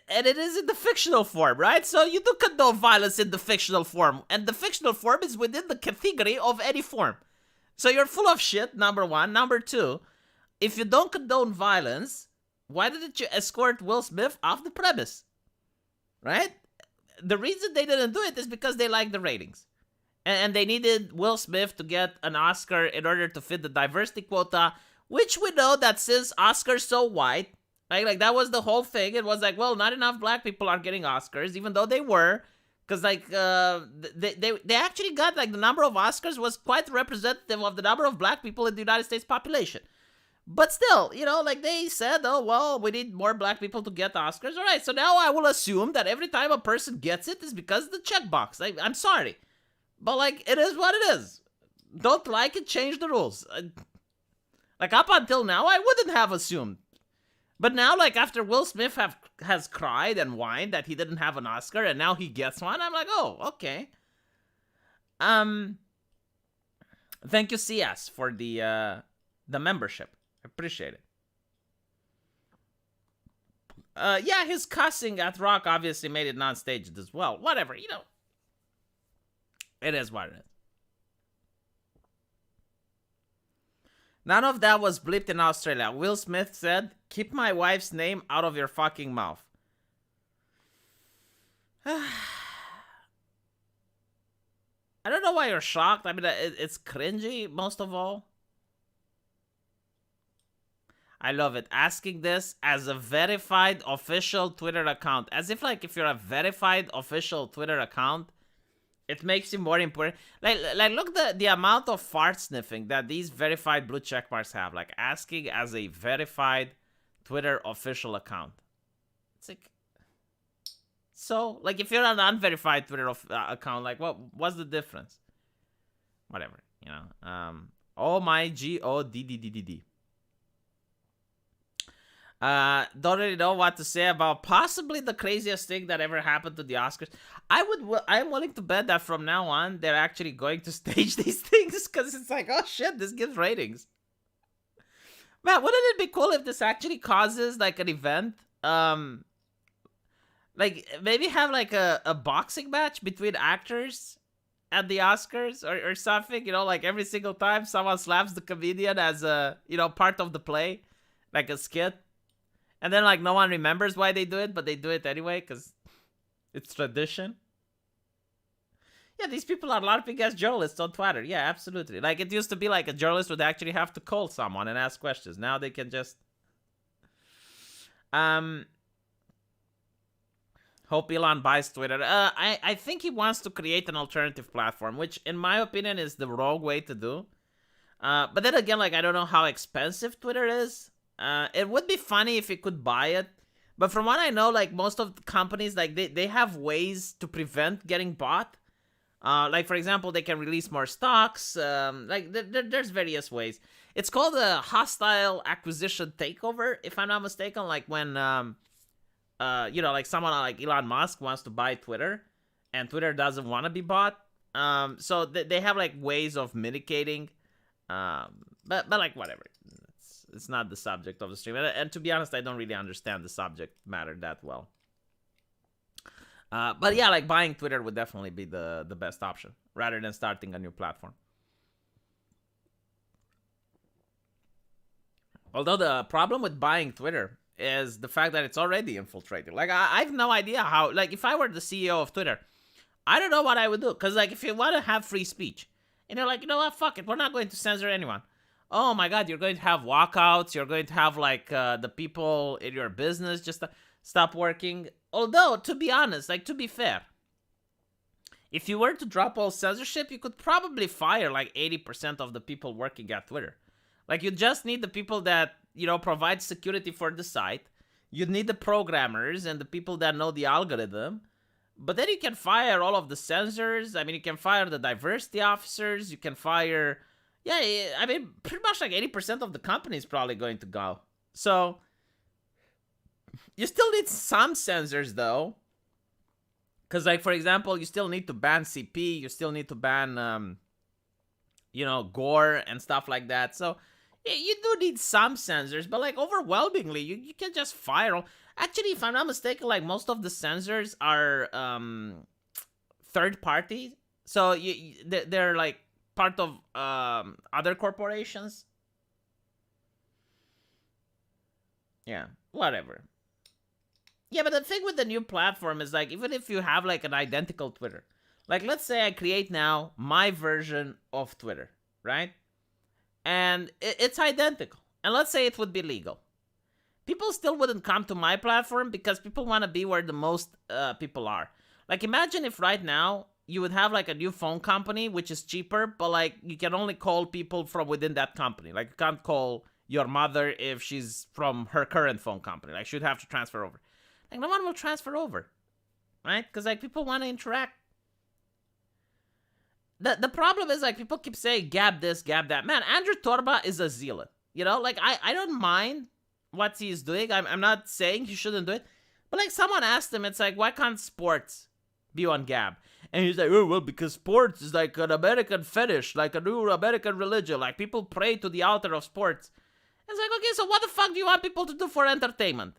And it is in the fictional form, right? So you do condone violence in the fictional form. And the fictional form is within the category of any form. So you're full of shit, number one. Number two, if you don't condone violence, why didn't you escort Will Smith off the premise? Right? The reason they didn't do it is because they like the ratings. And they needed Will Smith to get an Oscar in order to fit the diversity quota, which we know that since Oscar's so white, right? Like that was the whole thing. It was like, well, not enough black people are getting Oscars, even though they were. Because, like, they actually got, like, the number of Oscars was quite representative of the number of black people in the United States population. But still, like, they said, oh, well, we need more black people to get Oscars. All right, so now I will assume that every time a person gets it is because of the checkbox. I'm sorry. But, like, it is what it is. Don't like it, change the rules. Like, up until now, I wouldn't have assumed. But now, like, after Will Smith has cried and whined that he didn't have an Oscar and now he gets one, I'm like, oh, okay. Thank you, CS, for the membership. I appreciate it. Yeah, his cussing at Rock obviously made it non-staged as well. Whatever, It is what it is. None of that was bleeped in Australia. Will Smith said, keep my wife's name out of your fucking mouth. I don't know why you're shocked. I mean, it's cringy, most of all. I love it. Asking this as a verified official Twitter account. As if, like, if you're a verified official Twitter account, it makes you more important. Like look the amount of fart sniffing that these verified blue check marks have. Like asking as a verified Twitter official account. It's like, so like if you're an unverified Twitter account, like what's the difference? Whatever, Oh my GODDDD. Don't really know what to say about possibly the craziest thing that ever happened to the Oscars. I'm willing to bet that from now on they're actually going to stage these things because it's like, oh shit, this gives ratings. Man, wouldn't it be cool if this actually causes like an event? Like maybe have like a boxing match between actors at the Oscars or something. Like every single time someone slaps the comedian as a part of the play, like a skit. And then, like, no one remembers why they do it, but they do it anyway, because it's tradition. Yeah, these people are LARPing as journalists on Twitter. Yeah, absolutely. Like, it used to be like a journalist would actually have to call someone and ask questions. Now they can just... Hope Elon buys Twitter. I think he wants to create an alternative platform, which, in my opinion, is the wrong way to do. But then again, like, I don't know how expensive Twitter is. It would be funny if you could buy it. But from what I know, like, most of the companies, like, they have ways to prevent getting bought. Like, for example, they can release more stocks. Like, there's various ways. It's called a hostile acquisition takeover, if I'm not mistaken. Like, when, like, someone like Elon Musk wants to buy Twitter, and Twitter doesn't want to be bought. So they have, like, ways of mitigating. But like, whatever. It's not the subject of the stream. And to be honest, I don't really understand the subject matter that well. But yeah, like, buying Twitter would definitely be the best option rather than starting a new platform. Although the problem with buying Twitter is the fact that it's already infiltrated. Like, I have no idea how, like, if I were the CEO of Twitter, I don't know what I would do. Because, like, if you want to have free speech, and you're like, you know what, fuck it, we're not going to censor anyone. Oh my god, you're going to have walkouts, you're going to have, like, the people in your business just stop working. Although, to be honest, like, to be fair, if you were to drop all censorship, you could probably fire, like, 80% of the people working at Twitter. Like, you just need the people that, provide security for the site. You'd need the programmers and the people that know the algorithm. But then you can fire all of the censors. I mean, you can fire the diversity officers. You can fire... Yeah, I mean, pretty much like 80% of the company is probably going to go. So, you still need some censors, though. Because, like, for example, you still need to ban CP. You still need to ban, gore and stuff like that. So, you do need some censors. But, like, overwhelmingly, you can just fire all... Actually, if I'm not mistaken, like, most of the censors are third party. So, they're, like, part of other corporations. Yeah, whatever. Yeah, but the thing with the new platform is, like, even if you have, like, an identical Twitter, like, let's say I create now my version of Twitter, right? And it's identical. And let's say it would be legal. People still wouldn't come to my platform because people want to be where the most people are. Like, imagine if right now you would have, like, a new phone company, which is cheaper, but, like, you can only call people from within that company. Like, you can't call your mother if she's from her current phone company. Like, she'd have to transfer over. Like, no one will transfer over, right? Because, like, people want to interact. The problem is, like, people keep saying, Gab this, Gab that. Man, Andrew Torba is a zealot. Like, I don't mind what he's doing. I'm not saying he shouldn't do it. But, like, someone asked him, it's like, why can't sports be on Gab? And he's like, oh, well, because sports is like an American fetish, like a new American religion. Like, people pray to the altar of sports. It's like, okay, so what the fuck do you want people to do for entertainment?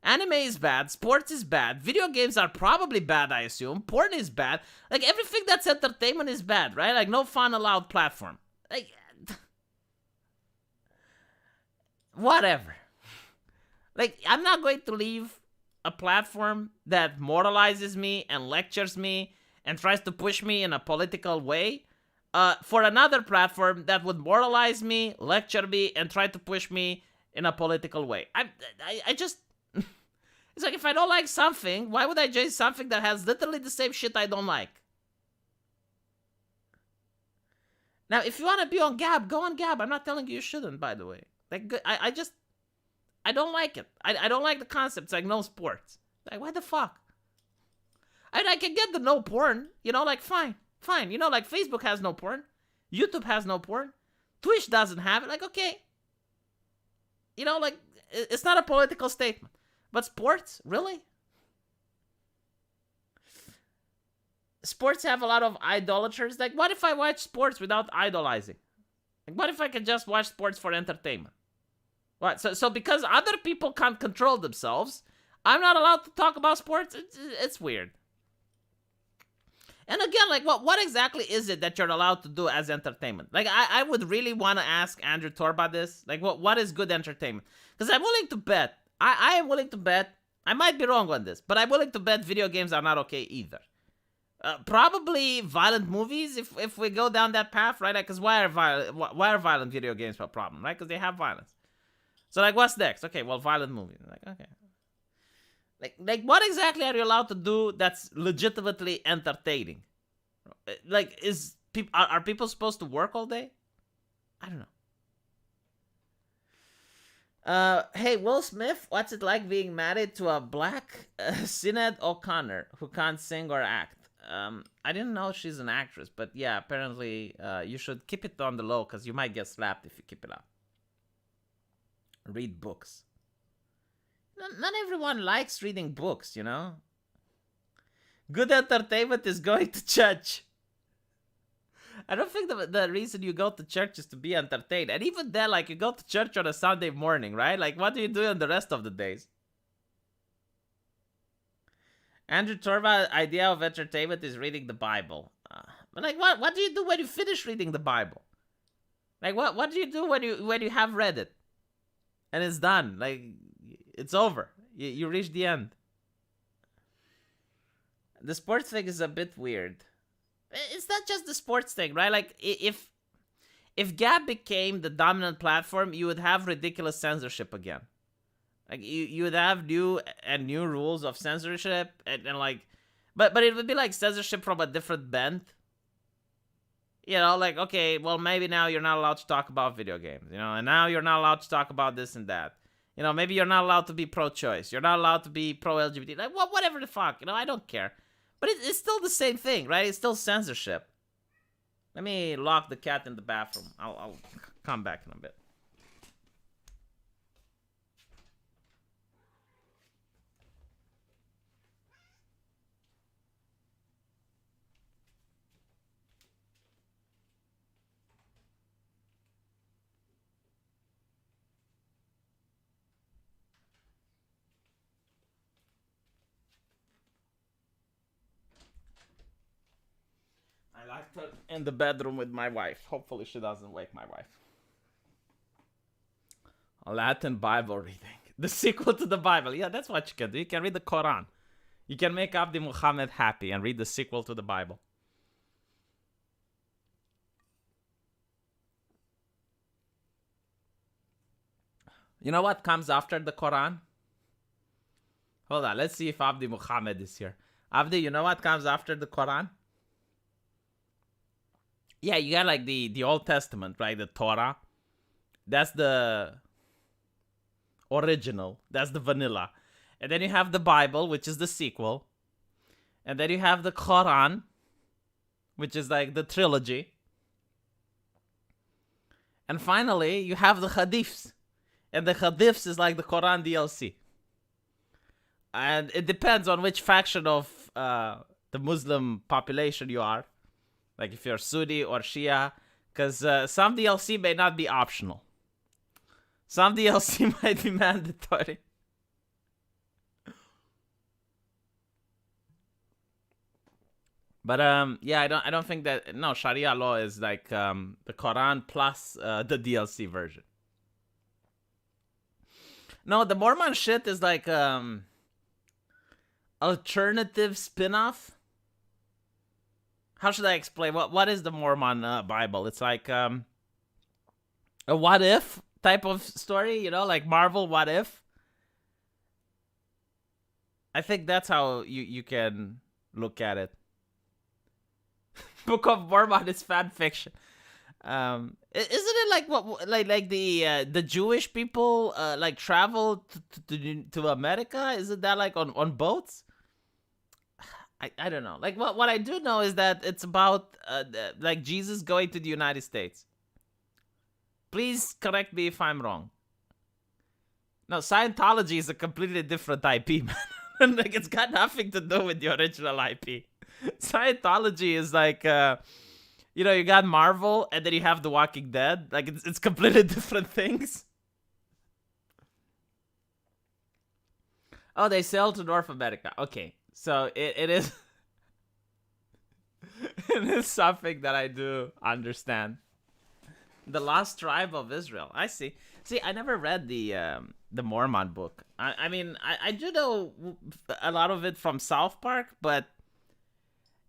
Anime is bad, sports is bad, video games are probably bad, I assume, porn is bad. Like, everything that's entertainment is bad, right? Like, no fun allowed platform. Like, whatever. Like, I'm not going to leave a platform that moralizes me and lectures me and tries to push me in a political way for another platform that would moralize me, lecture me, and try to push me in a political way. I just... It's like, if I don't like something, why would I join something that has literally the same shit I don't like? Now, if you want to be on Gab, go on Gab. I'm not telling you shouldn't, by the way. Like, I don't like it. I don't like the concept. It's like, no sports. Like, why the fuck? I can get the no porn. Like, fine. Like, Facebook has no porn. YouTube has no porn. Twitch doesn't have it. Like, okay. Like, it's not a political statement. But sports? Really? Sports have a lot of idolaters. Like, what if I watch sports without idolizing? Like, what if I can just watch sports for entertainment? What? So because other people can't control themselves, I'm not allowed to talk about sports? It's weird. And again, like, what exactly is it that you're allowed to do as entertainment? Like, I would really want to ask Andrew Torba this. Like, what is good entertainment? Because I'm willing to bet. I am willing to bet. I might be wrong on this, but I'm willing to bet video games are not okay either. Probably violent movies if we go down that path, right? Because why are violent video games a problem, right? Because they have violence. So, like, what's next? Okay, well, violent movies. Like, okay. Like, what exactly are you allowed to do that's legitimately entertaining? Like, are people supposed to work all day? I don't know. Hey, Will Smith, what's it like being married to a black Sinead O'Connor who can't sing or act? I didn't know she's an actress, but yeah, apparently you should keep it on the low because you might get slapped if you keep it up. Read books. Not everyone likes reading books, you know? Good entertainment is going to church. I don't think the reason you go to church is to be entertained. And even then, like, you go to church on a Sunday morning, right? Like, what do you do on the rest of the days? Andrew Torva's idea of entertainment is reading the Bible. But like, what do you do when you finish reading the Bible? Like, what do you do when you have read it? And it's done. Like, it's over. You reach the end. The sports thing is a bit weird. It's not just the sports thing, right? Like, if Gab became the dominant platform, you would have ridiculous censorship again. Like, you would have new rules of censorship, and like, but it would be like censorship from a different bent. You know, like, okay, well, maybe now you're not allowed to talk about video games, you know, and now you're not allowed to talk about this and that. You know, maybe you're not allowed to be pro-choice. You're not allowed to be pro-LGBT. Like, whatever the fuck, you know, I don't care. But it's still the same thing, right? It's still censorship. Let me lock the cat in the bathroom. I'll come back in a bit. I locked her in the bedroom with my wife. Hopefully she doesn't wake my wife. A Latin Bible reading. The sequel to the Bible. Yeah, that's what you can do. You can read the Quran. You can make Abdi Muhammad happy and read the sequel to the Bible. You know what comes after the Quran? Hold on, let's see if Abdi Muhammad is here. Abdi, you know what comes after the Quran? Yeah, you got like the Old Testament, right? The Torah. That's the original. That's the vanilla. And then you have the Bible, which is the sequel. And then you have the Quran, which is like the trilogy. And finally, you have the Hadiths. And the Hadiths is like the Quran DLC. And it depends on which faction of the Muslim population you are. Like if you're Sunni or Shia. Because some DLC may not be optional. Some DLC might be mandatory. But yeah, I don't think that, no, Sharia law is like the Quran plus the DLC version. No, the Mormon shit is like alternative spin-off. How should I explain? What is the Mormon Bible? It's like a what if type of story, you know, like Marvel What If. I think that's how you can look at it. Book of Mormon is fan fiction. Isn't it like what like the Jewish people like travel to America? Isn't that like on boats? I don't know. Like what I do know is that it's about like Jesus going to the United States. Please correct me if I'm wrong. No, Scientology is a completely different IP, man. Like it's got nothing to do with the original IP. Scientology is like you know, you got Marvel and then you have The Walking Dead. Like it's completely different things. Oh, they sell to North America. Okay. So it is it is something that I do understand. The Lost Tribe of Israel. I see. See, I never read the Mormon book. I mean, I do know a lot of it from South Park, but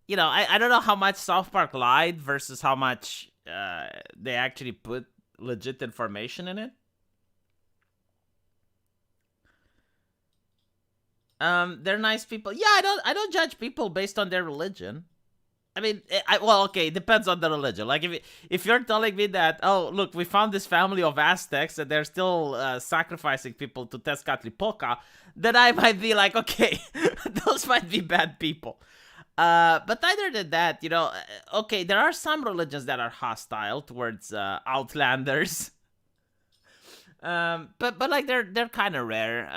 you know, I don't know how much South Park lied versus how much they actually put legit information in it. They're nice people. Yeah, I don't judge people based on their religion. I mean, well, okay, it depends on the religion. Like, if you're telling me that, oh, look, we found this family of Aztecs and they're still sacrificing people to Tezcatlipoca, then I might be like, okay, those might be bad people. But other than that, okay, there are some religions that are hostile towards outlanders. But like they're kind of rare.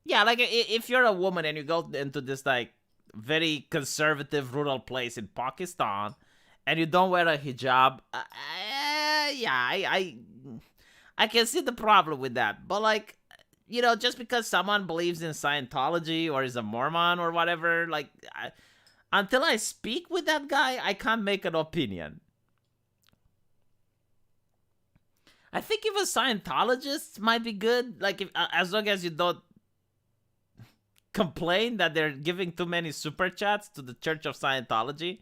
Yeah, like if you're a woman and you go into this like very conservative rural place in Pakistan, and you don't wear a hijab, yeah, I can see the problem with that. But like, just because someone believes in Scientology or is a Mormon or whatever, like, until I speak with that guy, I can't make an opinion. I think if a Scientologist might be good, like as long as you don't complain that they're giving too many super chats to the Church of Scientology.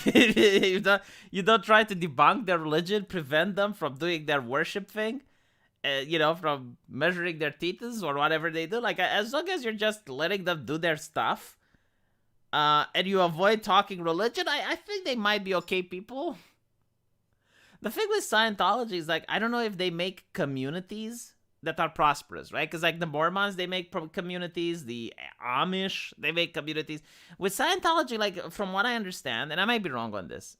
You don't try to debunk their religion, prevent them from doing their worship thing, from measuring their tethers or whatever they do. Like, as long as you're just letting them do their stuff, and you avoid talking religion, I think they might be okay people. The thing with Scientology is, like, I don't know if they make communities that are prosperous, right? Because, like, the Mormons, they make communities. The Amish, they make communities. With Scientology, like, from what I understand, and I might be wrong on this,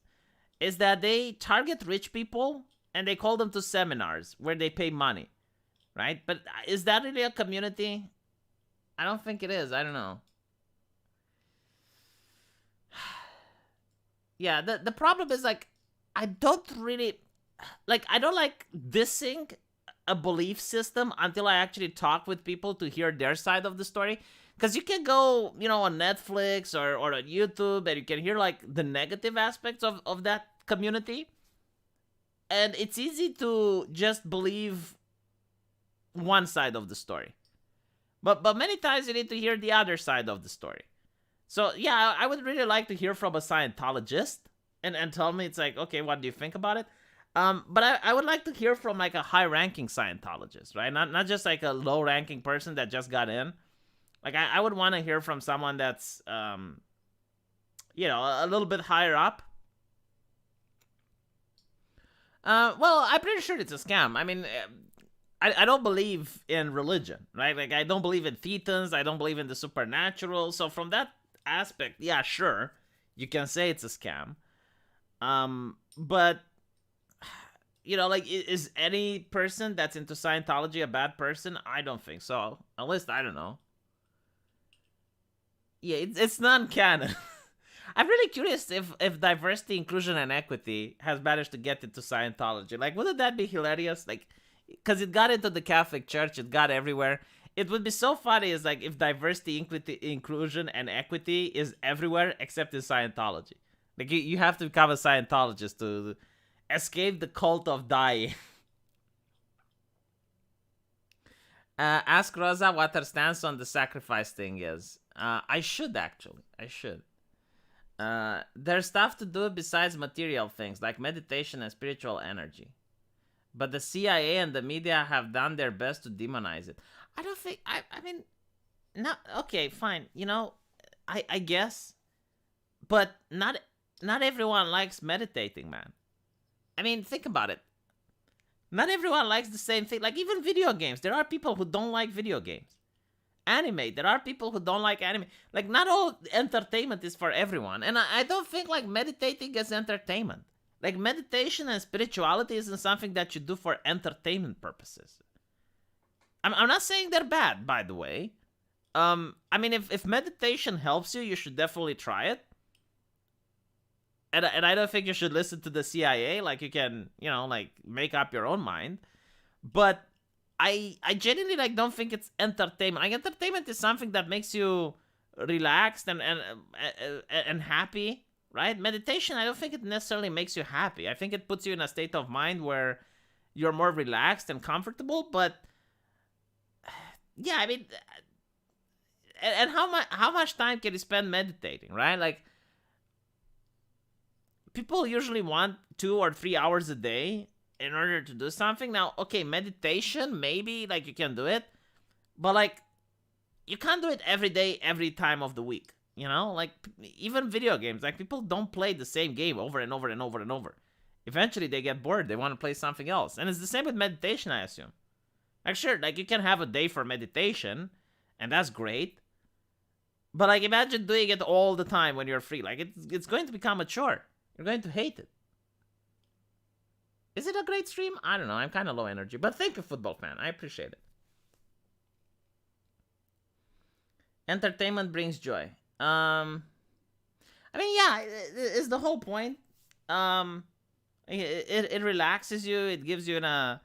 is that they target rich people and they call them to seminars where they pay money, right? But is that really a community? I don't think it is. I don't know. Yeah, the problem is, like, I don't like dissing a belief system until I actually talk with people to hear their side of the story. Because you can go, on Netflix or on YouTube and you can hear, like, the negative aspects of that community. And it's easy to just believe one side of the story. But many times you need to hear the other side of the story. So, yeah, I would really like to hear from a Scientologist and tell me, it's like, okay, what do you think about it? But I would like to hear from, like, a high-ranking Scientologist, right? Not just, like, a low-ranking person that just got in. Like, I would want to hear from someone that's, a little bit higher up. Well, I'm pretty sure it's a scam. I mean, I don't believe in religion, right? Like, I don't believe in thetans. I don't believe in the supernatural. So from that aspect, yeah, sure, you can say it's a scam. But, like, is any person that's into Scientology a bad person? I don't think so. At least, I don't know. Yeah, it's non-canon. I'm really curious if diversity, inclusion, and equity has managed to get into Scientology. Like, wouldn't that be hilarious? Like, because it got into the Catholic Church, it got everywhere. It would be so funny is, like, if diversity, inclusion, and equity is everywhere except in Scientology. Like, you have to become a Scientologist to escape the cult of dying. Ask Rosa what her stance on the sacrifice thing is. I should, actually. I should. There's stuff to do besides material things, like meditation and spiritual energy. But the CIA and the media have done their best to demonize it. I don't think... I mean... No, okay, fine. I guess. But not everyone likes meditating, man. I mean, think about it. Not everyone likes the same thing. Like, even video games. There are people who don't like video games. Anime. There are people who don't like anime. Like, not all entertainment is for everyone. And I don't think, like, meditating is entertainment. Like, meditation and spirituality isn't something that you do for entertainment purposes. I'm not saying they're bad, by the way. I mean, if meditation helps you, you should definitely try it. And I don't think you should listen to the CIA. Like, you can, like, make up your own mind. But I genuinely, like, don't think it's entertainment. Like, entertainment is something that makes you relaxed and happy, right? Meditation, I don't think it necessarily makes you happy. I think it puts you in a state of mind where you're more relaxed and comfortable. But yeah, I mean, and how much time can you spend meditating, right? Like, people usually want 2 or 3 hours a day in order to do something. Now, okay, meditation, maybe, like, you can do it. But, like, you can't do it every day, every time of the week. You know, like even video games, like people don't play the same game over and over and over and over. Eventually they get bored, they want to play something else. And it's the same with meditation, I assume. Like sure, like you can have a day for meditation, and that's great. But like imagine doing it all the time when you're free. Like it's going to become a chore. You're going to hate it. Is it a great stream? I don't know. I'm kind of low energy, but thank you, football fan. I appreciate it. Entertainment brings joy. I mean, yeah, it's the whole point. It relaxes you. It gives you in a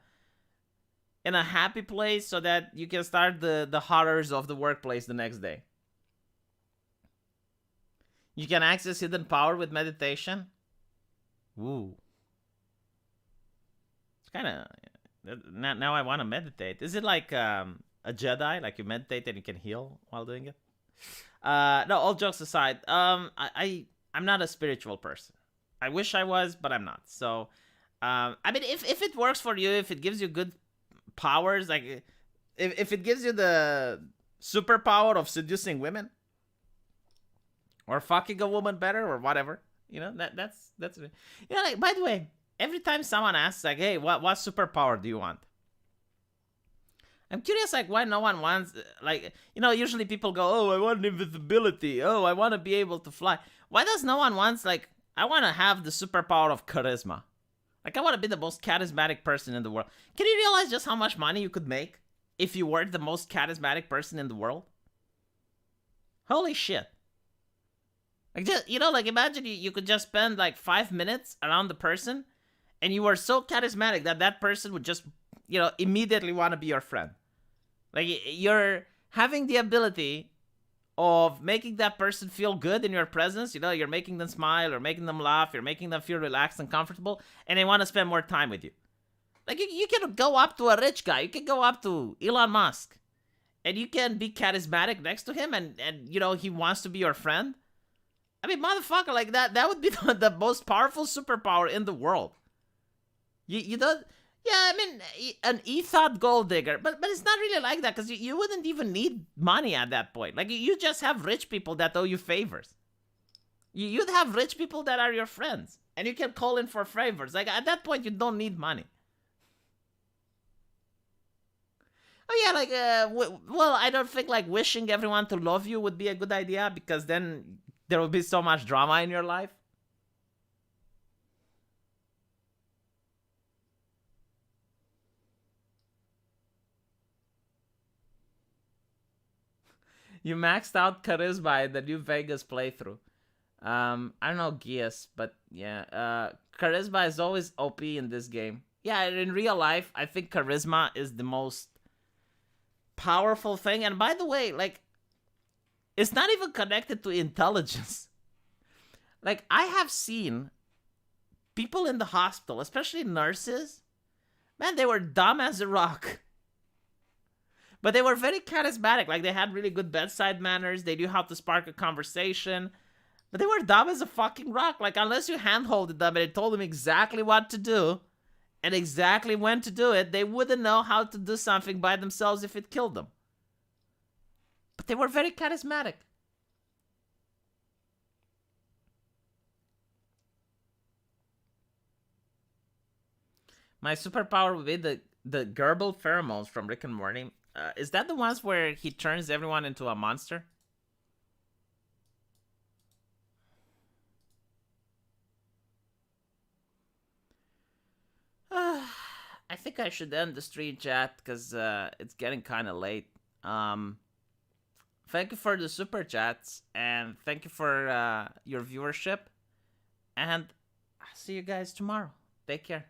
happy place so that you can start the horrors of the workplace the next day. You can access hidden power with meditation. Woo. It's kind of now I want to meditate. Is it like a Jedi, like you meditate and you can heal while doing it? No, all jokes aside, I'm not a spiritual person. I wish I was, but I'm not. So, I mean, if it works for you, if it gives you good powers, like if it gives you the superpower of seducing women or fucking a woman better or whatever, you know, that's you know, like, by the way, every time someone asks like, hey, what superpower do you want? I'm curious, like, why no one wants, like, you know, usually people go, oh, I want invisibility. Oh, I want to be able to fly. Why does no one wants, like, I want to have the superpower of charisma. Like, I want to be the most charismatic person in the world. Can you realize just how much money you could make if you were the most charismatic person in the world? Holy shit. Like, just, you know, like, imagine you could just spend, like, 5 minutes around the person, and you were so charismatic that person would just, you know, immediately want to be your friend. Like, you're having the ability of making that person feel good in your presence. You know, you're making them smile, or making them laugh, you're making them feel relaxed and comfortable, and they want to spend more time with you. Like, you can go up to a rich guy, you can go up to Elon Musk, and you can be charismatic next to him, and you know, he wants to be your friend. I mean, motherfucker, like, that would be the most powerful superpower in the world. You don't... Yeah, I mean, an ethod gold digger, but it's not really like that, because you wouldn't even need money at that point. Like, you just have rich people that owe you favors. You'd have rich people that are your friends, and you can call in for favors. Like, at that point, you don't need money. Oh yeah, like, well, I don't think, like, wishing everyone to love you would be a good idea, because then there would be so much drama in your life. You maxed out charisma in the New Vegas playthrough. I don't know Gias, but yeah. Charisma is always OP in this game. Yeah, in real life, I think charisma is the most powerful thing. And by the way, like, it's not even connected to intelligence. Like, I have seen people in the hospital, especially nurses, man, they were dumb as a rock. But they were very charismatic. Like, they had really good bedside manners. They knew how to spark a conversation. But they were dumb as a fucking rock. Like, unless you handholded them and told them exactly what to do and exactly when to do it, they wouldn't know how to do something by themselves if it killed them. But they were very charismatic. My superpower would be the Gerbil pheromones from Rick and Morty. Is that the ones where he turns everyone into a monster? I think I should end the stream chat because it's getting kind of late. Thank you for the super chats, and thank you for your viewership. And I'll see you guys tomorrow. Take care.